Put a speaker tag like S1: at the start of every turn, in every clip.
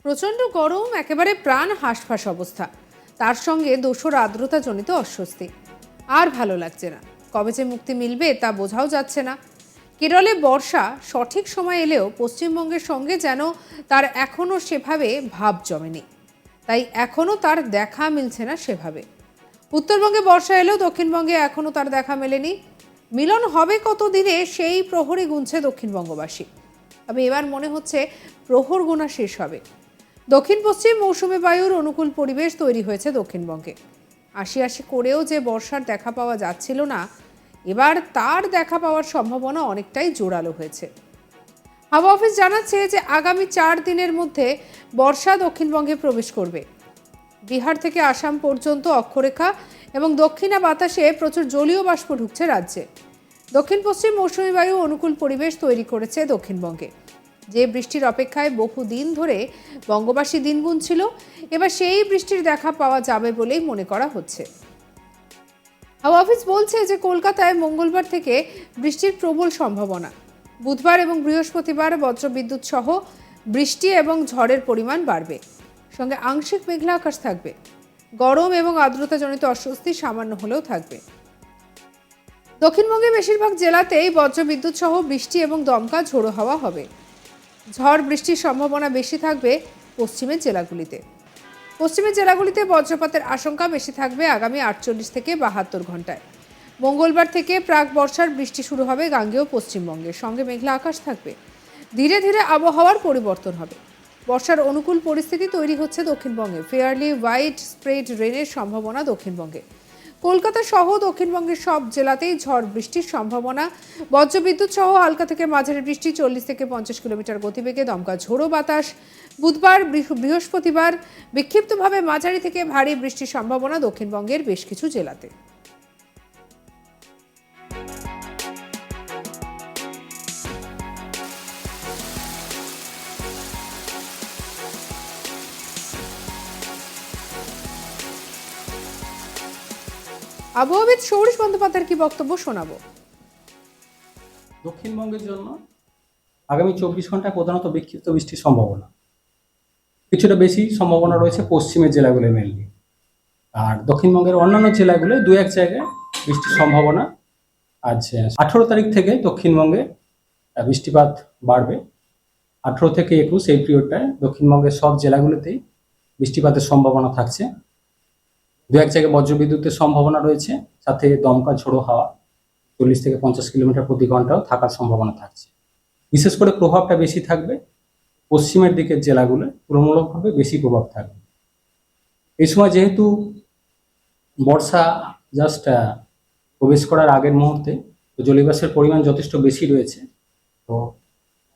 S1: প্রচণ্ড গরম, একেবারে প্রাণ হাঁসফাঁস অবস্থা। তার সঙ্গে দোসর আর্দ্রতাজনিত অস্বস্তি। আর ভালো লাগছে না। কবে যে মুক্তি মিলবে তা বোঝাও যাচ্ছে না। কেরলে বর্ষা সঠিক সময় এলেও পশ্চিমবঙ্গের সঙ্গে যেন তার এখনও সেভাবে ভাব জমেনি। তাই এখনও তার দেখা মিলছে না সেভাবে। উত্তরবঙ্গে বর্ষা এলেও দক্ষিণবঙ্গে এখনও তার দেখা মেলেনি। মিলন হবে কত দিনে সেই প্রহরই গুনছে দক্ষিণবঙ্গবাসী। তবে এবার মনে হচ্ছে প্রহর গোনা শেষ হবে। দক্ষিণ পশ্চিম মৌসুমী বায়ুর অনুকূল পরিবেশ তৈরি হয়েছে দক্ষিণবঙ্গে। আশি আশি করেও যে বর্ষার দেখা পাওয়া যাচ্ছিল না, এবার তার দেখা পাওয়ার সম্ভাবনা অনেকটাই জোরালো হয়েছে। হাওয়া অফিস জানাচ্ছে যে আগামী 4 দিনের মধ্যে বর্ষা দক্ষিণবঙ্গে প্রবেশ করবে। বিহার থেকে আসাম পর্যন্ত অক্ষরেখা এবং দক্ষিণা বাতাসে প্রচুর জলীয় বাষ্প ঢুকছে রাজ্যে। দক্ষিণ পশ্চিম মৌসুমী বায়ু অনুকূল পরিবেশ তৈরি করেছে দক্ষিণবঙ্গে। যে বৃষ্টির অপেক্ষায় বহুদিন ধরে বঙ্গবাসী দিন গুনছিল, এবার সেই বৃষ্টির দেখা পাওয়া যাবে বলেই মনে করা হচ্ছে। হাওয়া অফিস বলছে যে কলকাতায় মঙ্গলবার থেকে বৃষ্টির প্রবল সম্ভাবনা। বুধবার এবং বৃহস্পতিবার বজ্রবিদ্যুৎ সহ বৃষ্টি এবং ঝড়ের পরিমাণ বাড়বে। সঙ্গে আংশিক মেঘলা আকাশ থাকবে। গরম এবং আর্দ্রতাজনিত অস্বস্তি সামান্য হলেও থাকবে। দক্ষিণবঙ্গে বেশিরভাগ জেলাতেই বজ্রবিদ্যুৎ সহ বৃষ্টি এবং দমকা ঝোড়ো হাওয়া হবে। ঝড় বৃষ্টির সম্ভাবনা বেশি থাকবে পশ্চিমের জেলাগুলিতে। পশ্চিমের জেলাগুলিতে বজ্রপাতের আশঙ্কা বেশি থাকবে আগামী 48 থেকে 72 ঘন্টায়। মঙ্গলবার থেকে প্রাক বর্ষার বৃষ্টি শুরু হবে গাঙ্গেয় পশ্চিমবঙ্গে। সঙ্গে মেঘলা আকাশ থাকবে। ধীরে ধীরে আবহাওয়ার পরিবর্তন হবে। বর্ষার অনুকূল পরিস্থিতি তৈরি হচ্ছে দক্ষিণবঙ্গে। ফেয়ারলি হোয়াইট স্প্রেড রেনের সম্ভাবনা দক্ষিণবঙ্গে। কলকাতা সহ দক্ষিণবঙ্গের সব জেলাতেই ঝড় বৃষ্টির সম্ভাবনা। বজ্রবিদ্যুৎ সহ হালকা থেকে মাঝারি বৃষ্টি, 40 থেকে 50 কিলোমিটার গতিবেগে দমকা ঝোড়ো বাতাস। বুধবার বৃহস্পতিবার বিক্ষিপ্তভাবে মাঝারি থেকে ভারী বৃষ্টির সম্ভাবনা দক্ষিণবঙ্গের বেশ কিছু জেলাতে। আবহাওয়াবিদ সৌরভ বন্দ্যোপাধ্যায়ের কি বক্তব্য শোনাবো।
S2: দক্ষিণবঙ্গের জন্য আগামী 24 ঘন্টায় প্রধানত বিক্ষিপ্ত বৃষ্টির সম্ভাবনা। কিছুটা বেশি সম্ভাবনা রয়েছে পশ্চিমের জেলাগুলো মেনলি। আর দক্ষিণবঙ্গের অন্যান্য জেলাগুলো দু এক জায়গায় বৃষ্টির সম্ভাবনা আছে। 18 তারিখ থেকে দক্ষিণবঙ্গে বৃষ্টিপাত বাড়বে। 18 থেকে 21 এই পিরিয়ডটায় দক্ষিণবঙ্গের সব জেলাগুলোতেই বৃষ্টিপাতের সম্ভাবনা থাকছে। দু এক জায়গায় বজ্রবিদ্যুতের সম্ভাবনা রয়েছে, সাথে দমকা ঝোড়ো হাওয়া 40 থেকে 50 কিলোমিটার প্রতি ঘন্টাও থাকার সম্ভাবনা থাকছে। বিশেষ করে প্রভাবটা বেশি থাকবে পশ্চিমের দিকের জেলাগুলো, তুলনামূলকভাবে বেশি প্রভাব থাকবে। এই সময় যেহেতু বর্ষা জাস্ট প্রবেশ করার আগের মুহূর্তে, তো জলীয়বাষ্পের পরিমাণ যথেষ্ট বেশি রয়েছে। তো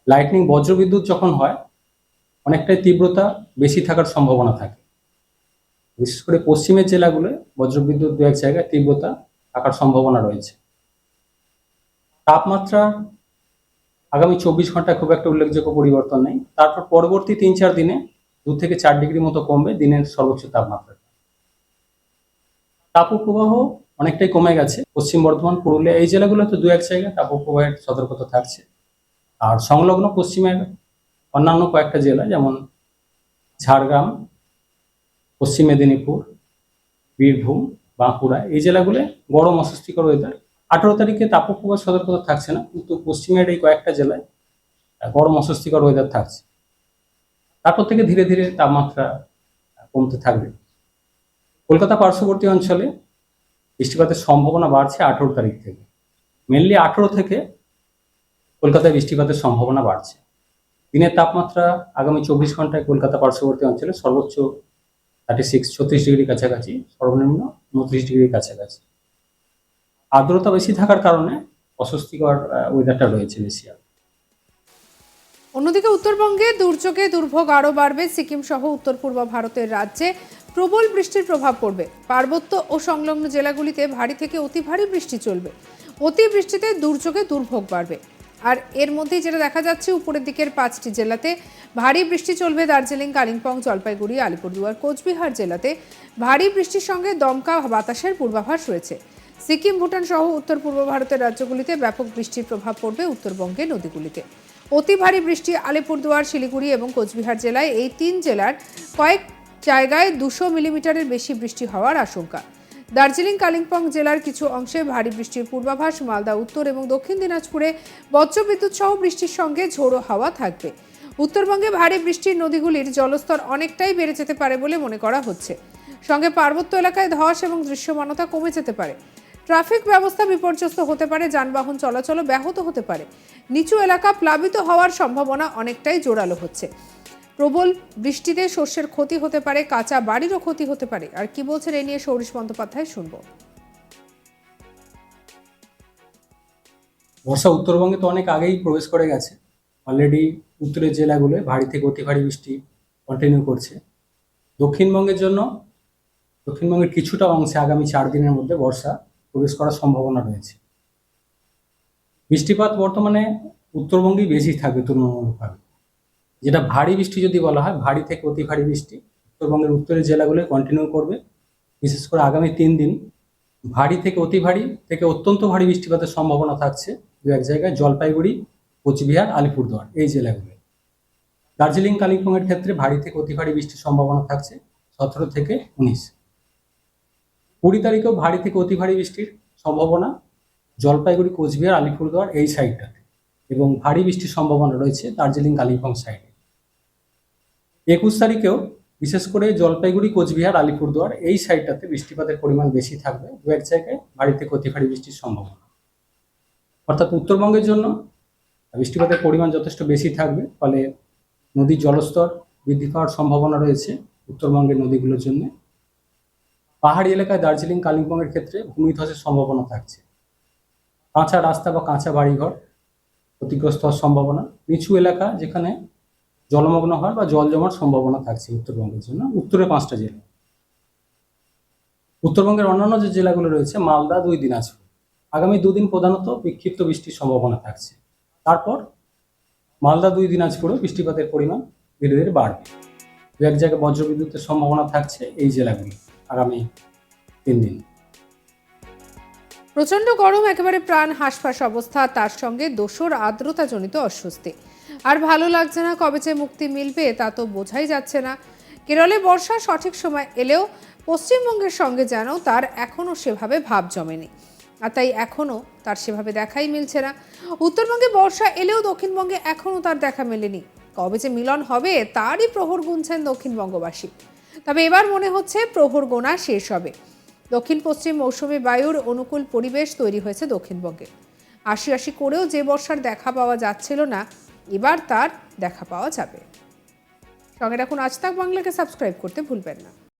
S2: লাইটনিং বজ্রবিদ্যুৎ যখন হয়, অনেকটাই তীব্রতা বেশি থাকার সম্ভাবনা থাকে। বিশেষ করে পশ্চিমের জেলাগুলো বজ্রবিদ্যুৎ দু এক জায়গায় তীব্রতা থাকার সম্ভাবনা রয়েছে। তাপমাত্রা আগামী 24 ঘন্টায় খুব একটা উল্লেখযোগ্য পরিবর্তন নেই। তারপর পরবর্তী 3-4 দিনে 2 থেকে 4 ডিগ্রি মতো কমবে দিনের সর্বোচ্চ তাপমাত্রা। তাপপ্রবাহ অনেকটাই কমে গেছে। পশ্চিম বর্ধমান, পুরুলিয়া এই জেলাগুলোতে দু এক জায়গায় তাপপ্রবাহের সতর্কতা থাকছে। আর সংলগ্ন পশ্চিমের অন্যান্য কয়েকটা জেলা যেমন ঝাড়গ্রাম, পশ্চিম মেদিনীপুর, বীরভূম, বাঁকুড়া এই জেলাগুলো গরম অস্বস্তিকর ওয়েদার। 18 তারিখে তাপপ্রবাহ সতর্কতা থাকছে না, কিন্তু পশ্চিমের এই কয়েকটা জেলায় গরম অস্বস্তিকর ওয়েদার থাকছে। তারপর থেকে ধীরে ধীরে তাপমাত্রা কমতে থাকবে। কলকাতা পার্শ্ববর্তী অঞ্চলে বৃষ্টিপাতের সম্ভাবনা বাড়ছে 18 তারিখ থেকে। মেনলি 18 থেকে কলকাতায় বৃষ্টিপাতের সম্ভাবনা বাড়ছে। দিনের তাপমাত্রা আগামী 24 ঘন্টায় কলকাতা পার্শ্ববর্তী অঞ্চলে সর্বোচ্চ 36 ডিগ্রির কাছাকাছি, সর্বনিম্ন 29 ডিগ্রির কাছাকাছি। আর্দ্রতা বেশি থাকার কারণে অস্বস্তিকর ওয়েদারটা রয়েছে বেশি।
S1: অন্যদিকে উত্তরবঙ্গে দুর্যোগে দুর্ভোগ আরও বাড়বে। সিকিম সহ উত্তর পূর্ব ভারতের রাজ্যে প্রবল বৃষ্টির প্রভাব পড়বে। পার্বত্য ও সংলগ্ন জেলাগুলিতে ভারী থেকে অতি ভারী বৃষ্টি চলবে। অতি বৃষ্টিতে দুর্যোগে দুর্ভোগ বাড়বে। আর এর মধ্যেই যেটা দেখা যাচ্ছে, উপরের দিকের 5টি জেলাতে ভারী বৃষ্টি চলবে। দার্জিলিং, কালিম্পং, জলপাইগুড়ি, আলিপুরদুয়ার, কোচবিহার জেলাতে ভারী বৃষ্টির সঙ্গে দমকা বাতাসের পূর্বাভাস রয়েছে। সিকিম, ভুটান সহ উত্তর পূর্ব ভারতের রাজ্যগুলিতে ব্যাপক বৃষ্টির প্রভাব পড়বে উত্তরবঙ্গের নদীগুলিতে। অতি ভারী বৃষ্টি আলিপুরদুয়ার, শিলিগুড়ি এবং কোচবিহার জেলায়, এই 3 জেলার কয়েক জায়গায় 200 মিলিমিটারের বেশি বৃষ্টি হওয়ার আশঙ্কা। দার্জিলিং, কালিম্পং জেলার কিছু অংশে ভারী বৃষ্টির পূর্বাভাস। মালদা, উত্তর এবং দক্ষিণ দিনাজপুরে বজ্রবিদ্যুৎ সহ বৃষ্টির সঙ্গে ঝোড়ো হাওয়া থাকবে। উত্তরবঙ্গে ভারী বৃষ্টির নদীগুলির জলস্তর অনেকটাই বেড়ে যেতে পারে বলে মনে করা হচ্ছে। সঙ্গে পার্বত্য এলাকায় ধস এবং দৃশ্যমানতা কমে যেতে পারে। ট্রাফিক ব্যবস্থা বিপর্যস্ত হতে পারে, যানবাহন চলাচলও ব্যাহত হতে পারে। নিচু এলাকা প্লাবিত হওয়ার সম্ভাবনা অনেকটাই জোরালো হচ্ছে। প্রবল বৃষ্টিতে শস্যের ক্ষতি হতে পারে, কাঁচা বাড়িরও ক্ষতি হতে পারে। আর কি বলছেন এই নিয়ে সৌরিশ বন্দ্যোপাধ্যায়, শুনবো।
S2: বর্ষা উত্তরবঙ্গে তো অনেক আগেই প্রবেশ করে গেছে। অলরেডি উত্তরের জেলাগুলোয় ভারী থেকে অতি ভারী বৃষ্টি কন্টিনিউ করছে। দক্ষিণবঙ্গের কিছুটা অংশে আগামী 4 দিনের মধ্যে বর্ষা প্রবেশ করার সম্ভাবনা রয়েছে। বৃষ্টিপাত বর্তমানে উত্তরবঙ্গেই বেশি থাকবে তুলনামূলকভাবে। যেটা ভারী বৃষ্টি যদি বলা হয়, ভারী থেকে অতি ভারী বৃষ্টি উত্তরবঙ্গের উত্তরের জেলাগুলোয় কন্টিনিউ করবে। বিশেষ করে আগামী 3 দিন ভারী থেকে অতি ভারী থেকে অত্যন্ত ভারী বৃষ্টিপাতের সম্ভাবনা থাকছে 2-1 জায়গায় জলপাইগুড়ি, কোচবিহার, আলিপুরদুয়ার এই জেলাগুলো। দার্জিলিং, কালিম্পংয়ের ক্ষেত্রে ভারী থেকে অতি ভারী বৃষ্টির সম্ভাবনা থাকছে 17 থেকে 19। 20 তারিখেও ভারী থেকে অতি ভারী বৃষ্টির সম্ভাবনা জলপাইগুড়ি, কোচবিহার, আলিপুরদুয়ার এই সাইডটাতে, এবং ভারী বৃষ্টির সম্ভাবনা রয়েছে দার্জিলিং, কালিম্পং সাইডে। 21 তারিখেও বিশেষ করে জলপাইগুড়ি, কোচবিহার, আলিপুরদুয়ার এই সাইডটাতে বৃষ্টিপাতের পরিমাণ বেশি থাকবে, 2-1 জায়গায় ভারী থেকে অতি ভারী বৃষ্টির সম্ভাবনা। অর্থাৎ উত্তরবঙ্গের জন্য বৃষ্টিপাতের পরিমাণ যথেষ্ট বেশি থাকবে, ফলে নদীর জলস্তর বৃদ্ধি পাওয়ার সম্ভাবনা রয়েছে উত্তরবঙ্গের নদীগুলোর জন্য। পাহাড়ি এলাকায় দার্জিলিং, কালিম্পংয়ের ক্ষেত্রে ভূমিধসের সম্ভাবনা থাকছে। কাঁচা রাস্তা বা কাঁচা বাড়িঘর ক্ষতিগ্রস্ত হওয়ার সম্ভাবনা। নিচু এলাকা যেখানে জলমগ্ন হওয়ার বা জল জমার সম্ভাবনা থাকছে উত্তরবঙ্গের জন্য, উত্তরে 5টা জেলা। উত্তরবঙ্গের অন্যান্য যে জেলাগুলো রয়েছে, মালদা, 2 দিনাজপুর, আগামী 2 দিন প্রধানত বিক্ষিপ্ত বৃষ্টির সম্ভাবনা থাকছে। তারপর মালদা, 2 দিনাজপুরেও বৃষ্টিপাতের পরিমাণ ধীরে ধীরে বাড়বে। 2-1 জায়গায় বজ্রবিদ্যুতের সম্ভাবনা থাকছে এই জেলাগুলি আগামী 3 দিন।
S1: প্রচন্ড গরম, একেবারে প্রাণ হাঁসফাঁস অবস্থা, তার সঙ্গে দোসর আর্দ্রতাজনিত অস্বস্তি। আর ভালো লাগছে না, কবে যে মুক্তি মিলবে তা তো বোঝাই যাচ্ছে না। কেরলে বর্ষা সঠিক সময় এলেও পশ্চিমবঙ্গের সঙ্গে যেন তার এখনও সেভাবে ভাব জমেনি, আর তাই এখনও তার সেভাবে দেখাই মিলছে না। উত্তরবঙ্গে বর্ষা এলেও দক্ষিণবঙ্গে এখনও তার দেখা মেলেনি। কবে যে মিলন হবে তারই প্রহর গুনছেন দক্ষিণবঙ্গবাসী। তবে এবার মনে হচ্ছে প্রহর গোনা শেষ হবে। দক্ষিণ পশ্চিম মৌসুমী বায়ুর অনুকূল পরিবেশ তৈরি হয়েছে দক্ষিণবঙ্গে। আশি আশি করেও যে বর্ষার দেখা পাওয়া যাচ্ছিল না, এবার তার দেখা পাওয়া যাবে। সঙ্গে রাখুন আজ তাক বাংলাকে, সাবস্ক্রাইব করতে ভুলবেন না।